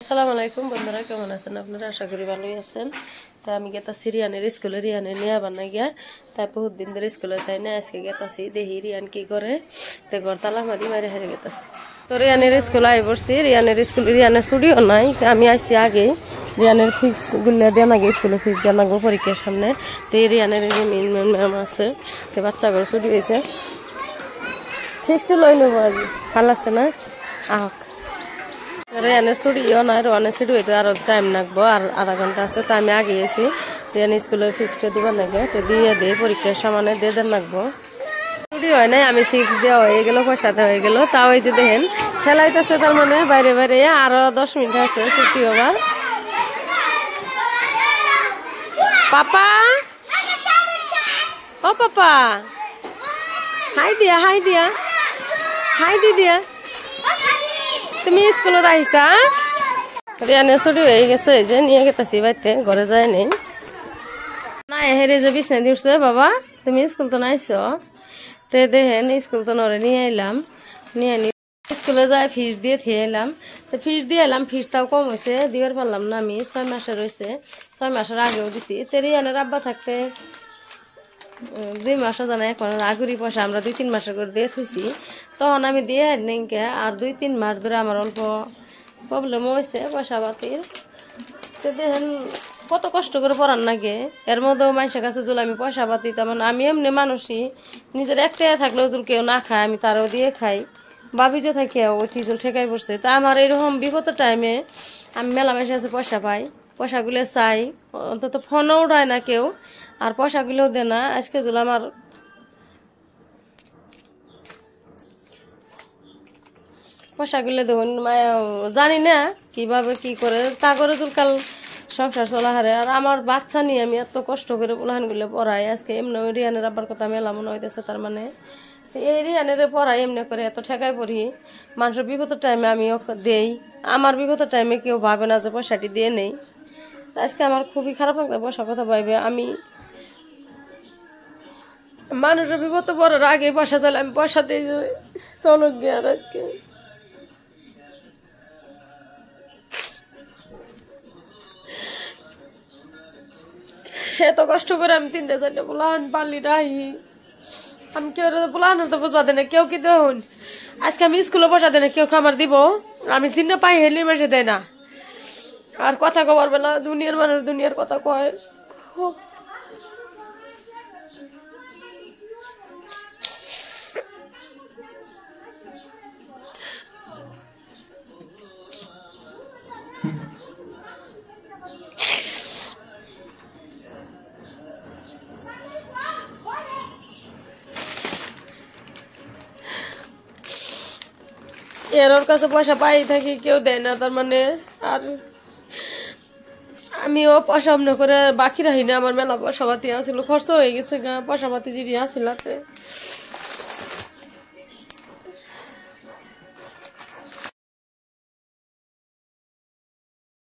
আসসালামু আলাইকুম বন্ধুরা, কেমন আছেন আপনারা? আশা করি ভালোই আছেন। তা আমি গেতাছি রিয়ানের স্কুলে, রিয়ানের নিয়ে বানাই গিয়া তাই বহুত দিন ধরে স্কুলে যাই না। আজকে গেতাছি, দেখি রিয়ান কি করে। তো ঘর তালা মারি মারি হারে গেতাছি। তো রিয়ানের স্কুলে আই পড়ছি। রিয়ানের স্কুলে রিয়ানের ছুটিও নাই। আমি আইসি আগে রিয়ানের ফিক্স গুলো দেন আগে স্কুলে ফিক্স দেন আগে পরীক্ষার সামনে। তো রিয়ানের যে মেন ম্যাম আছে, তো বাচ্চাগুলো ছুটি হয়েছে, ফিক্সটা লই নেবো আজ। ভালো আছে না? আহক রিয়ানের ছুটিও নাই, রোয়ানের ছুটি হইতে আরো টাইম লাগবো, আর আধা ঘন্টা আছে। তো আমি আগে গেছি রিয়ান স্কুলে ফিক্সটা দিবার লাগে, তো দিয়ে দিয়ে পরীক্ষার সামনে দিয়ে দেন লাগবো। ছুটি হয় নাই, আমি ফিক্স দেওয়া হয়ে গেল, পয়সাতে হয়ে গেল। তাও এই যে দেখেন খেলাইতেছে, তার মানে বাইরে বাইরে আরো 10 মিনিট আছে ছুটি হবার। পাপা, ও পাপা, হাই দিয়া, হাই দিয়া, হাই দিয়া, তুমি স্কুলত আহিছা? রিয়ানের ছুটি হয়ে গেছে, এই যে নিয়ে গেতেছি বাড়িতে, ঘরে যায় নেই না। হেরে যে বিছনা দিয়ে উঠছে, বাবা তুমি স্কুল তো নাইছ? তে দেখেন স্কুল তো নরে নিয়ে আইলাম, নিয়ে নি স্কুলে যাই ফিস দিয়ে থিয়ে এলাম। তো ফিস দিয়ে এলাম, ফিসটাও কম হয়েছে, দিবার পারলাম না। আমি 6 মাসের রয়েছে, 6 মাসের আগেও দিছি। তো রিয়ানের আব্বা থাকতে 2 মাসও জানা, এখন আগুরি পয়সা আমরা 2-3 মাসের করে দিয়ে থুইছি। তখন আমি দিয়ে নেই, আর 2-3 মাস ধরে আমার অল্প প্রবলেম হয়েছে পয়সা পাতির। তো দেখেন কত কষ্ট করে পড়ার নাগে, এর মধ্যেও মানুষের কাছে যদি আমি পয়সা পাতি, তেমন আমি এমনি মানুষই নিজের একটাই থাকলেও যদি কেউ না খায় আমি তারও দিয়ে খাই। ভাবি যে থাকি ওই তিজল ঠেকাই পড়ছে। তা আমার এরকম বিপদের টাইমে আমি মেলা মাসে কাছে পয়সা পাই, পয়সাগুলো চাই, অন্তত ফোনও উঠায় না কেউ, আর পয়সাগুলোও দেয় না। আজকে যদি আমার পয়সাগুলো দেখুন, জানি না কিভাবে কি করে তা করে তুলকাল সংসার চলা হারে। আর আমার বাচ্চা নিয়ে আমি এত কষ্ট করে পোলাহানগুলো পড়াই। আজকে এমনি রিয়ানের আব্বার কথা মেলা মনে হইতেছে, তার মানে এই রিয়ানের পড়াই এমনি করে এত ঠেকাই পড়ি। মানুষের বিপদের টাইমে আমিও দেই, আমার বিপদের টাইমে কেউ ভাবে না যে পয়সাটি দিয়ে নেই। আজকে আমার খুবই খারাপ লাগছে পয়সা কথা ভাইবে। আমি মানুষের বিপদে পড়ার আগে পয়সা চাইলে আমি পয়সা দিয়ে চলক গিয়ে। আর আজকে এত কষ্ট করে আমি 3-4টা পোলাহান পারলি নাই। আমি কেউ পোলাহান তো বুঝবা দেয় না, কেউ কি দেখুন আজকে আমি স্কুলে বসা দেয় না, কেউ খাবার দিব আমি চিন্তা পাই হেলি মাসে দেয় না। আর কথা কবার বেলা দুনিয়ার মানুষ দুনিয়ার কথা কয়। এর কাছে পয়সা পাই থাকি, কেউ দেয় না, তার মানে। আর আমিও পয়সা অমনে করে বাকি রাখি না। আমার মেলা পয়সা পাতি আসছিল, খরচ হয়ে গেছে গা পয়সা পাতি জিরি আসিলাতে।